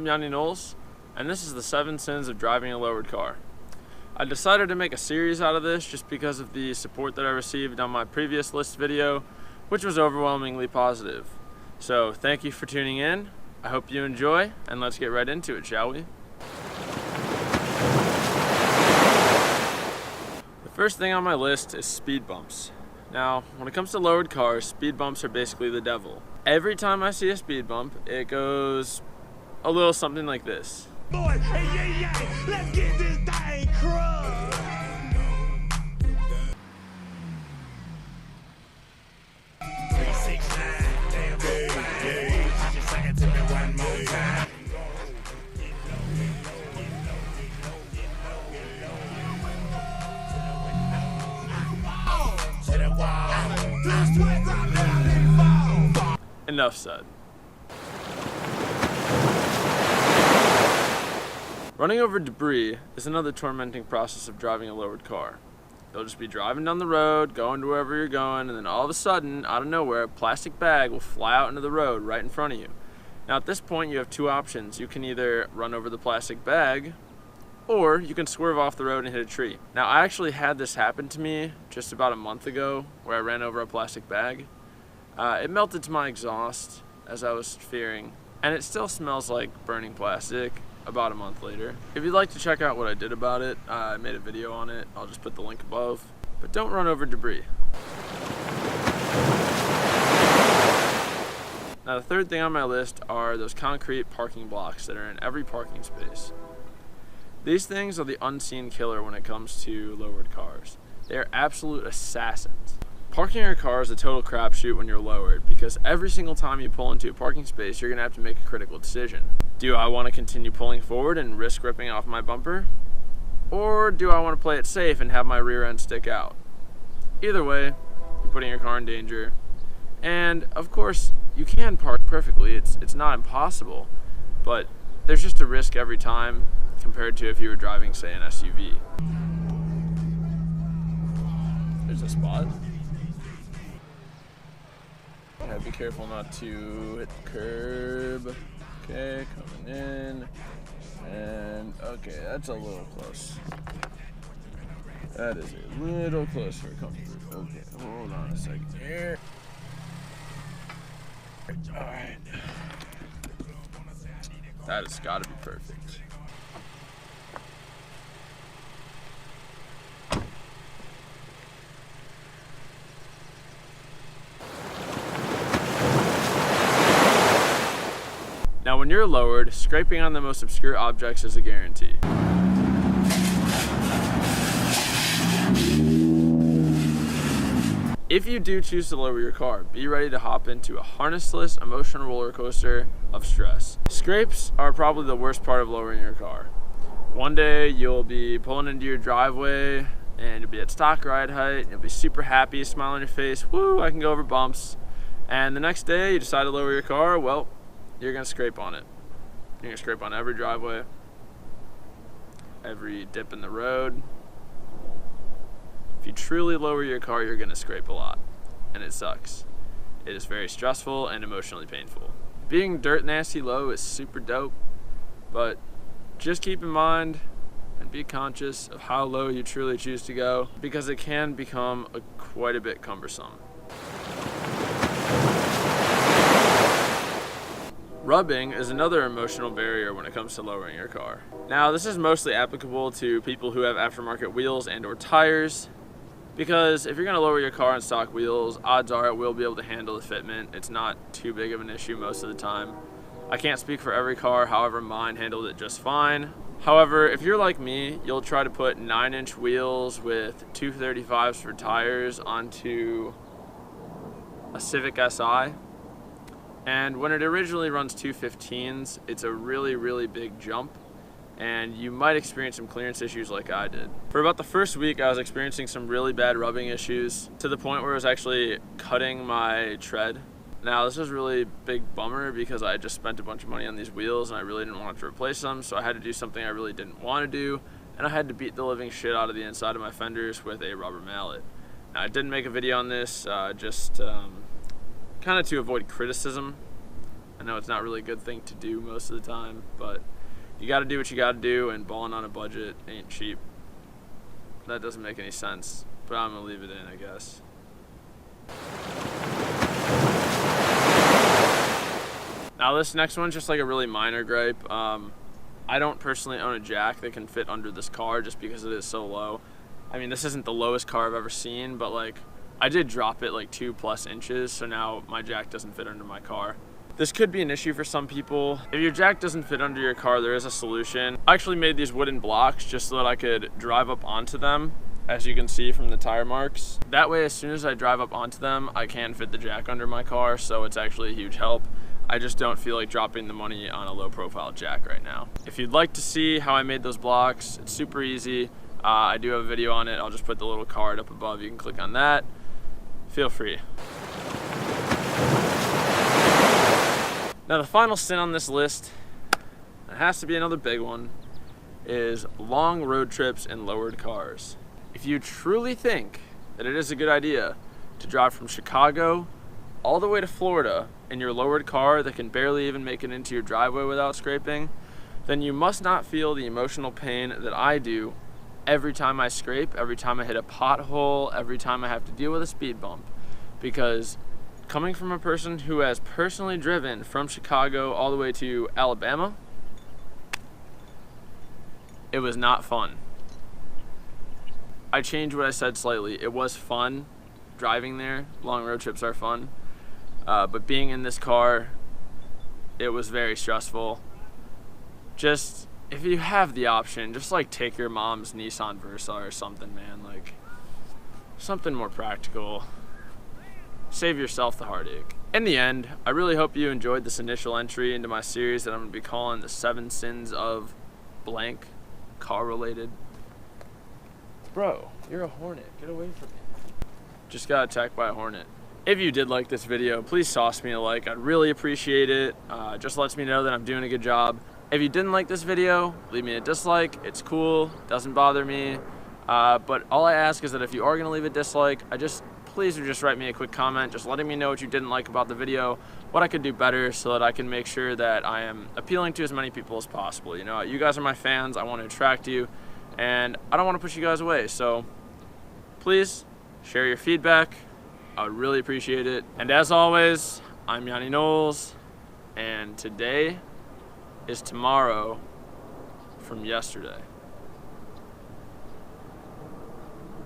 Yanni Knowles, and this is the 7 sins of driving a lowered car. I decided to make a series out of this just because of the support that I received on my previous list video, which was overwhelmingly positive. So thank you for tuning in. I hope you enjoy, and let's get right into it, shall we? The first thing on my list is speed bumps. Now, when it comes to lowered cars, speed bumps are basically the devil. Every time I see a speed bump, it goes a little something like this. Boy, hey, yeah, let's get this thing crunk. Enough said. Running over debris is another tormenting process of driving a lowered car. You'll just be driving down the road, going to wherever you're going, and then all of a sudden, out of nowhere, a plastic bag will fly out into the road right in front of you. Now at this point, you have two options. You can either run over the plastic bag, or you can swerve off the road and hit a tree. Now I actually had this happen to me just about a month ago, where I ran over a plastic bag. It melted to my exhaust, as I was fearing, and it still smells like burning plastic about a month later. If you'd like to check out what I did about it, I made a video on it. I'll just put the link above. But don't run over debris. Now the third thing on my list are those concrete parking blocks that are in every parking space. These things are the unseen killer when it comes to lowered cars. They are absolute assassins. Parking your car is a total crapshoot when you're lowered, because every single time you pull into a parking space, you're going to have to make a critical decision. Do I want to continue pulling forward and risk ripping off my bumper? Or do I want to play it safe and have my rear end stick out? Either way, you're putting your car in danger. And of course, you can park perfectly. It's not impossible, but there's just a risk every time compared to if you were driving, say, an SUV. There's a spot. Yeah, be careful not to hit the curb. Okay, coming in. And okay, that's a little close. That is a little close for comfort. Okay, hold on a second here. Alright. That has got to be perfect. Now when you're lowered, scraping on the most obscure objects is a guarantee. If you do choose to lower your car, be ready to hop into a harnessless emotional roller coaster of stress. Scrapes are probably the worst part of lowering your car. One day you'll be pulling into your driveway and you'll be at stock ride height, and you'll be super happy, smile on your face, woo, I can go over bumps. And the next day you decide to lower your car, well, you're gonna scrape on it. You're gonna scrape on every driveway, every dip in the road. If you truly lower your car, you're gonna scrape a lot, and it sucks. It is very stressful and emotionally painful. Being dirt nasty low is super dope, but just keep in mind and be conscious of how low you truly choose to go, because it can become quite a bit cumbersome. Rubbing is another emotional barrier when it comes to lowering your car. Now, this is mostly applicable to people who have aftermarket wheels and or tires, because if you're going to lower your car on stock wheels, odds are it will be able to handle the fitment. It's not too big of an issue most of the time. I can't speak for every car, however mine handled it just fine. However, if you're like me, you'll try to put 9-inch wheels with 235s for tires onto a Civic Si. And when it originally runs 215s, it's a really, really big jump, and you might experience some clearance issues like I did. For about the first week, I was experiencing some really bad rubbing issues to the point where it was actually cutting my tread. Now, this was a really big bummer because I just spent a bunch of money on these wheels and I really didn't want to replace them, so I had to do something I really didn't want to do, and I had to beat the living shit out of the inside of my fenders with a rubber mallet. Now, I didn't make a video on this, kind of to avoid criticism. know it's not really a good thing to do most of the time, but you got to do what you got to do, and balling on a budget ain't cheap. That doesn't make any sense, but I'm going to leave it in, I guess. Now this next one's just like a really minor gripe. I don't personally own a jack that can fit under this car just because it is so low. I mean, this isn't the lowest car I've ever seen, but like I did drop it like 2+ inches, so now my jack doesn't fit under my car. This could be an issue for some people. If your jack doesn't fit under your car, there is a solution. I actually made these wooden blocks just so that I could drive up onto them, as you can see from the tire marks. That way, as soon as I drive up onto them, I can fit the jack under my car, so it's actually a huge help. I just don't feel like dropping the money on a low profile jack right now. If you'd like to see how I made those blocks, it's super easy. I do have a video on it. I'll just put the little card up above. You can click on that. Feel free. Now the final sin on this list, it has to be another big one, is long road trips in lowered cars. If you truly think that it is a good idea to drive from Chicago all the way to Florida in your lowered car that can barely even make it into your driveway without scraping, then you must not feel the emotional pain that I do every time I scrape, every time I hit a pothole, every time I have to deal with a speed bump. Because coming from a person who has personally driven from Chicago all the way to Alabama, it was not fun. I changed what I said slightly. It was fun driving there. Long road trips are fun. But being in this car, it was very stressful. Just, if you have the option, just like take your mom's Nissan Versa or something, man. Like, something more practical. Save yourself the heartache. In the end, I really hope you enjoyed this initial entry into my series that I'm going to be calling the 7 Sins of Blank, car related. Bro, you're a hornet. Get away from me. Just got attacked by a hornet. If you did like this video, please toss me a like. I'd really appreciate it. Just lets me know that I'm doing a good job. If you didn't like this video, leave me a dislike. It's cool, doesn't bother me. But all I ask is that if you are gonna leave a dislike, please just write me a quick comment, just letting me know what you didn't like about the video, what I could do better so that I can make sure that I am appealing to as many people as possible. You know, you guys are my fans, I want to attract you, and I don't want to push you guys away, so please share your feedback. I would really appreciate it. And as always, I'm Yanni Knowles, and today is tomorrow from yesterday.